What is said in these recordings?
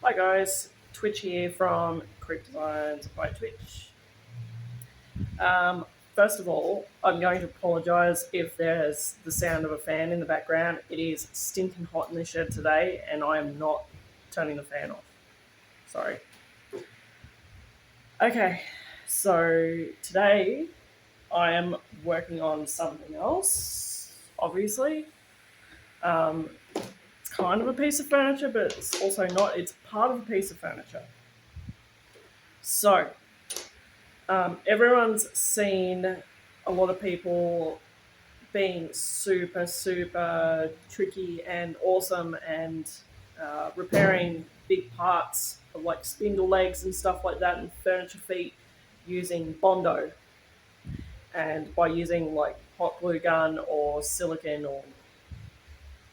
Hi guys, Twitch here from Reedesign by Twitch. First of all, I'm going to apologise if there's the sound of a fan in the background. It is stinking hot in the shed today and I am not turning the fan off. Sorry. Okay, so today I am working on something else, obviously. It's kind of a piece of furniture, but it's also not. It's part of a piece of furniture. So, everyone's seen a lot of people being super, super tricky and awesome and repairing big parts of like spindle legs and stuff like that and furniture feet using Bondo. And by using like hot glue gun or silicone or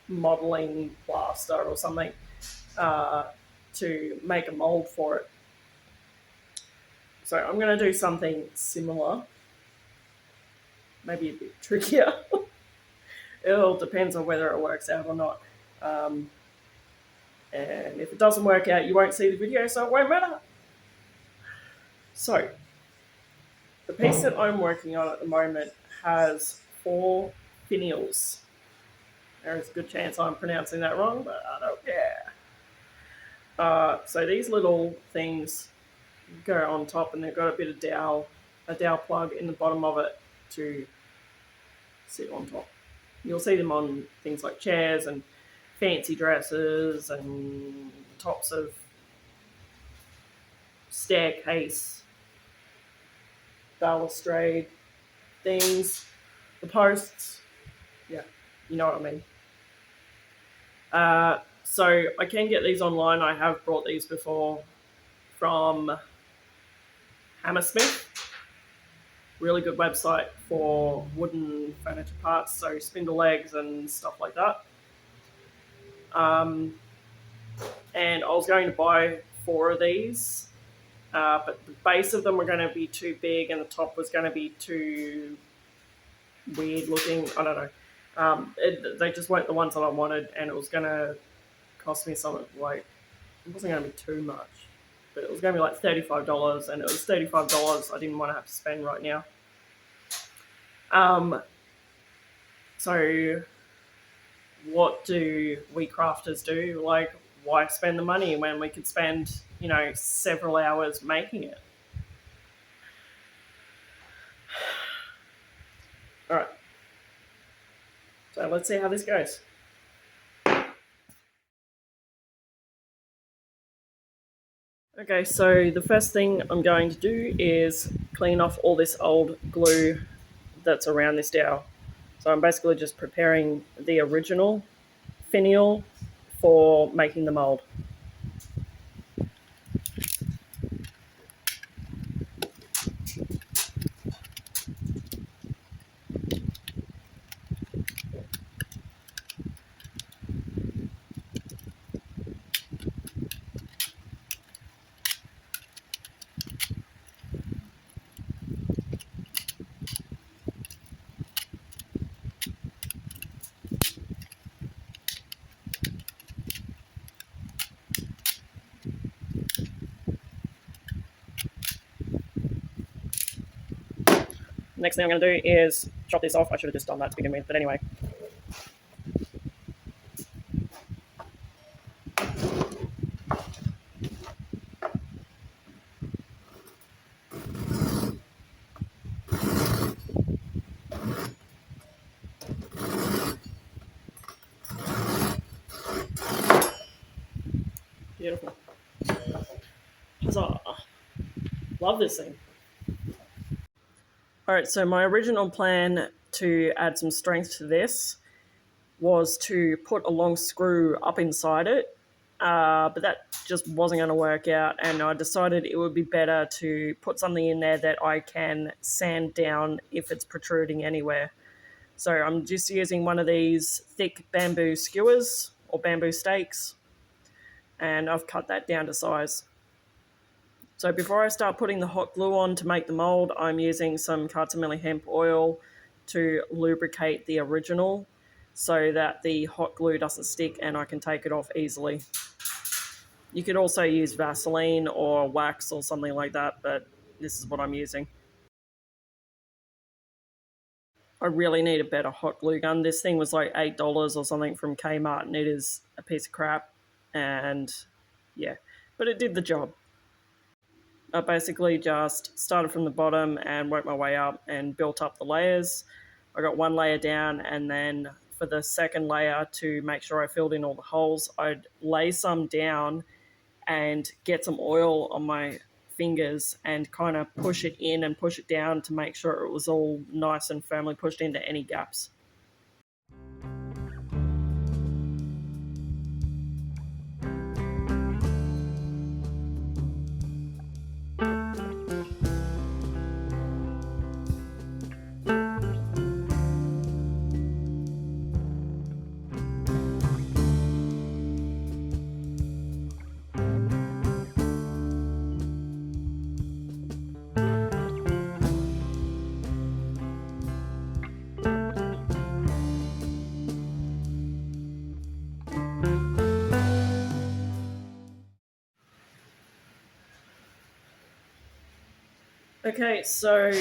modeling plaster or something to make a mold for it. So I'm going to do something similar, maybe a bit trickier. It all depends on whether it works out or not. And if it doesn't work out, you won't see the video, so it won't matter. So, the piece that I'm working on at the moment has 4 finials. There is a good chance I'm pronouncing that wrong, but I don't care. So these little things go on top, and they've got a bit of dowel plug in the bottom of it to sit on top. You'll see them on things like chairs and fancy dresses and tops of staircase, balustrade things, the posts. Yeah, you know what I mean. So I can get these online. I have brought these before from Hammersmith. Really good website for wooden furniture parts, so spindle legs and stuff like that. And I was going to buy 4 of these, but the base of them were going to be too big and the top was going to be too weird looking. I don't know. They just weren't the ones that I wanted, and it was going to cost me something like, it wasn't going to be too much, but it was going to be like $35, and it was $35 I didn't want to have to spend right now. So what do we crafters do? Like, why spend the money when we could spend, several hours making it? All right. So let's see how this goes. Okay, so the first thing I'm going to do is clean off all this old glue that's around this dowel. So I'm basically just preparing the original finial for making the mold. Next thing I'm going to do is chop this off. I should have just done that to begin with, but anyway. Beautiful. Huzzah. Love this thing. Alright, so my original plan to add some strength to this was to put a long screw up inside it, but that just wasn't going to work out, and I decided it would be better to put something in there that I can sand down if it's protruding anywhere. So I'm just using one of these thick bamboo skewers or bamboo stakes, and I've cut that down to size. So before I start putting the hot glue on to make the mold, I'm using some Millie hemp oil to lubricate the original so that the hot glue doesn't stick and I can take it off easily. You could also use Vaseline or wax or something like that, but this is what I'm using. I really need a better hot glue gun. This thing was like $8 or something from Kmart, and it is a piece of crap. And yeah, but it did the job. I basically just started from the bottom and worked my way up and built up the layers. I got one layer down, and then for the second layer, to make sure I filled in all the holes, I'd lay some down and get some oil on my fingers and kind of push it in and push it down to make sure it was all nice and firmly pushed into any gaps. Okay, so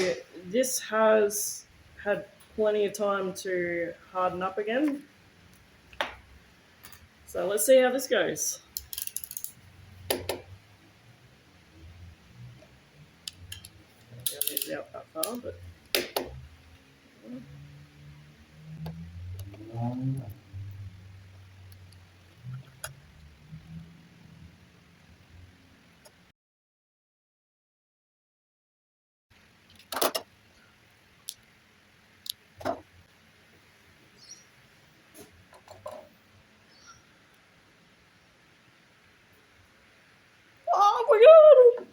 this has had plenty of time to harden up again. So let's see how this goes. It's out that far, but oh my god!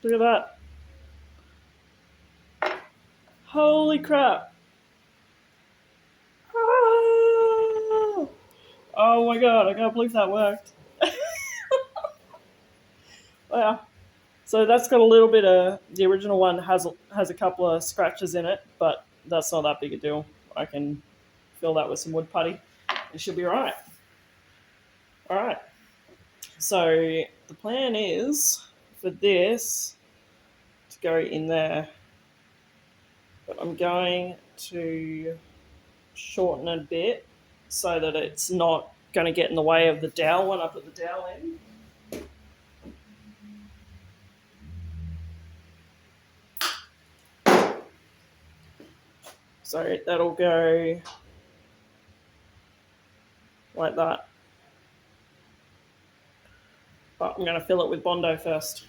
Look at that! Holy crap! Ah! Oh my god! I can't believe that worked. Wow. So that's got a little bit of the original one has a couple of scratches in it, but that's not that big a deal. I can fill that with some wood putty. It should be all right. All right. So the plan is for this to go in there, but I'm going to shorten it a bit so that it's not going to get in the way of the dowel when I put the dowel in. So that'll go like that. But I'm going to fill it with Bondo first.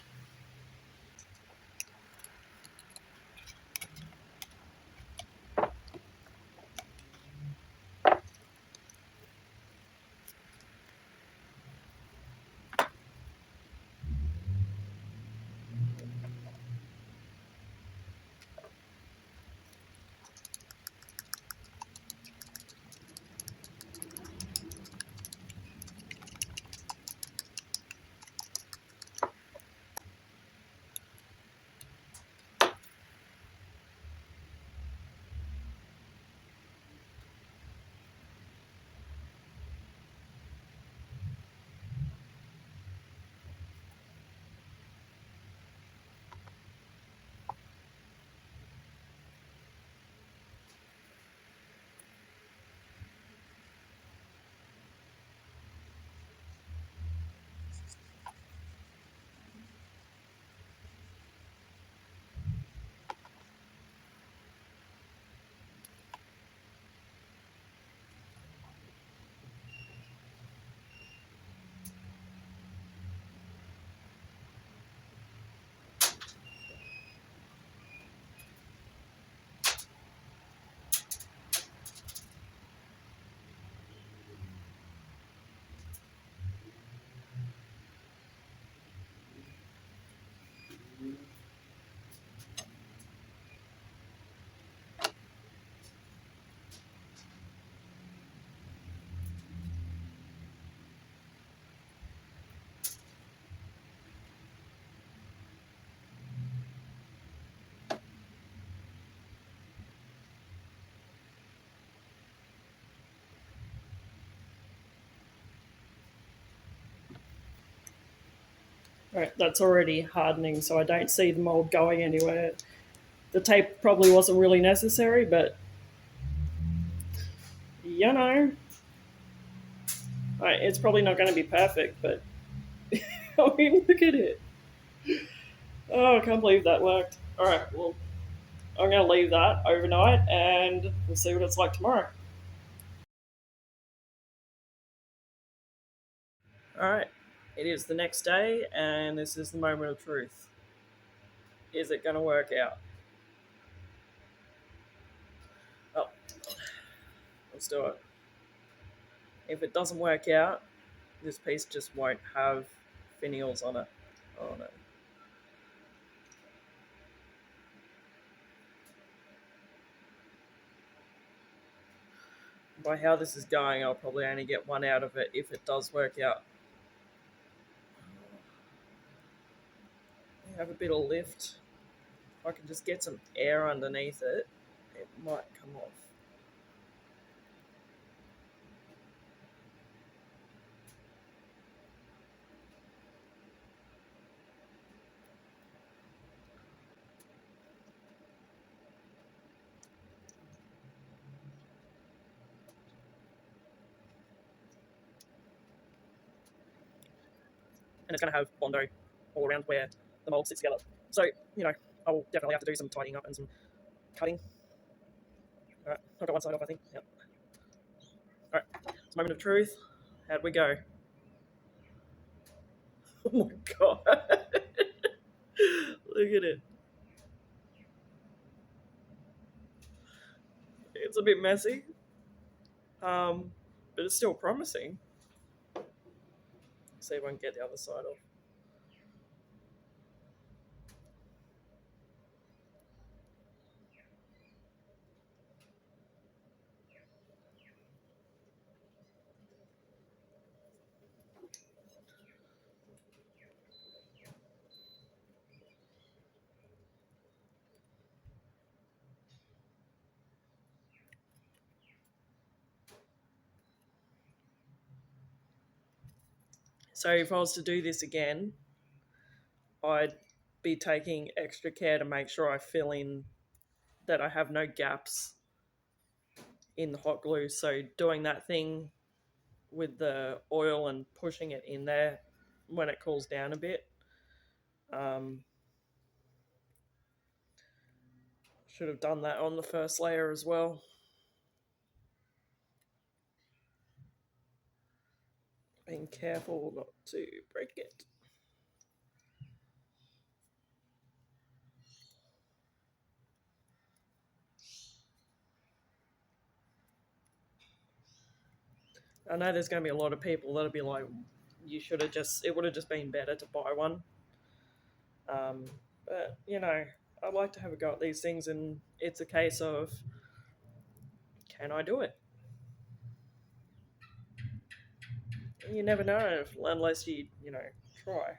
Right, that's already hardening, so I don't see the mold going anywhere. The tape probably wasn't really necessary, but you know, right, it's probably not going to be perfect, but I mean, look at it. Oh, I can't believe that worked. All right, well, I'm going to leave that overnight and we'll see what it's like tomorrow. All right, it is the next day, and this is the moment of truth. Is it going to work out? Oh, let's do it. If it doesn't work out, this piece just won't have finials on it. Oh no. By how this is going, I'll probably only get one out of it if it does work out. Have a bit of lift. If I can just get some air underneath it, it might come off. And it's going to have Bondo all around where the mould sits together. So, you know, I will definitely have to do some tidying up and some cutting. All right, I've got one side off, I think. Yep. All right, it's moment of truth. How'd we go? Oh my god. Look at it. It's a bit messy, but it's still promising. See if I can get the other side off. So if I was to do this again, I'd be taking extra care to make sure I fill in that I have no gaps in the hot glue. So doing that thing with the oil and pushing it in there when it cools down a bit. Um, should have done that on the first layer as well. Being careful not to break it. I know there's going to be a lot of people that'll be like, you should have just, it would have just been better to buy one. But, you know, I like to have a go at these things, and it's a case of, can I do it? You never know unless you know, try.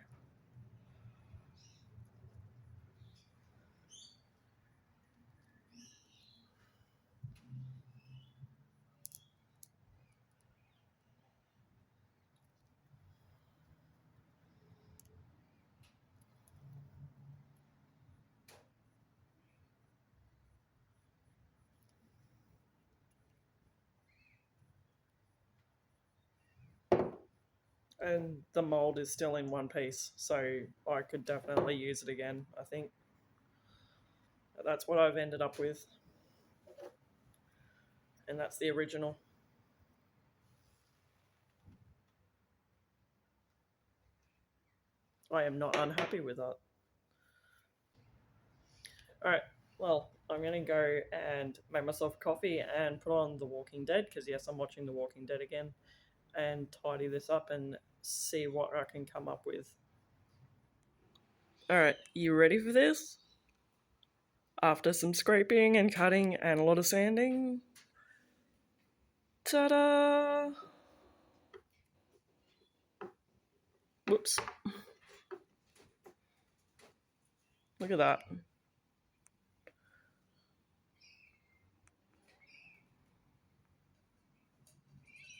And the mold is still in one piece, so I could definitely use it again, I think. That's what I've ended up with. And that's the original. I am not unhappy with that. Alright, well, I'm going to go and make myself coffee and put on The Walking Dead, because yes, I'm watching The Walking Dead again, and tidy this up and see what I can come up with. Alright, you ready for this? After some scraping and cutting and a lot of sanding, ta-da! Whoops. Look at that.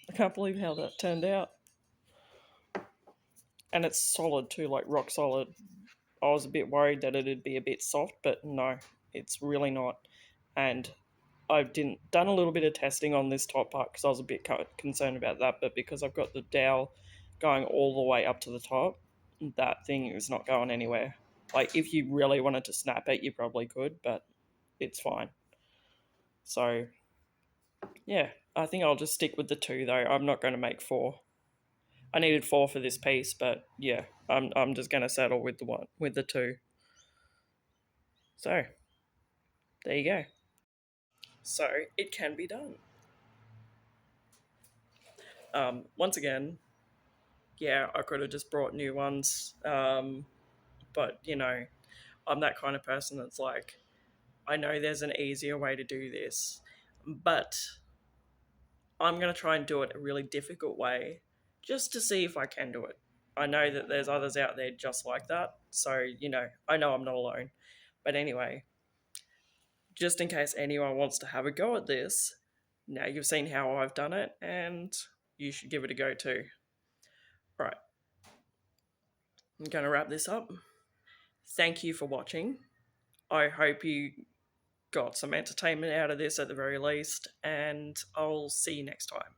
I can't believe how that turned out. and it's solid too, like rock solid. I was a bit worried that it'd be a bit soft, but no, it's really not. And I've done a little bit of testing on this top part because I was a bit concerned about that, but because I've got the dowel going all the way up to the top, that thing is not going anywhere. Like, if you really wanted to snap it, you probably could, but it's fine. So, yeah, I think I'll just stick with the 2 though. I'm not going to make 4. I needed 4 for this piece, but yeah, I'm just going to settle with the 2. So, there you go. So, it can be done. Once again, yeah, I could have just brought new ones, but I'm that kind of person that's like, I know there's an easier way to do this, but I'm going to try and do it a really difficult way just to see if I can do it. I know that there's others out there just like that, so I know I'm not alone. But anyway, just in case anyone wants to have a go at this, now you've seen how I've done it, and you should give it a go too. Right, I'm going to wrap this up. Thank you for watching. I hope you got some entertainment out of this at the very least, and I'll see you next time.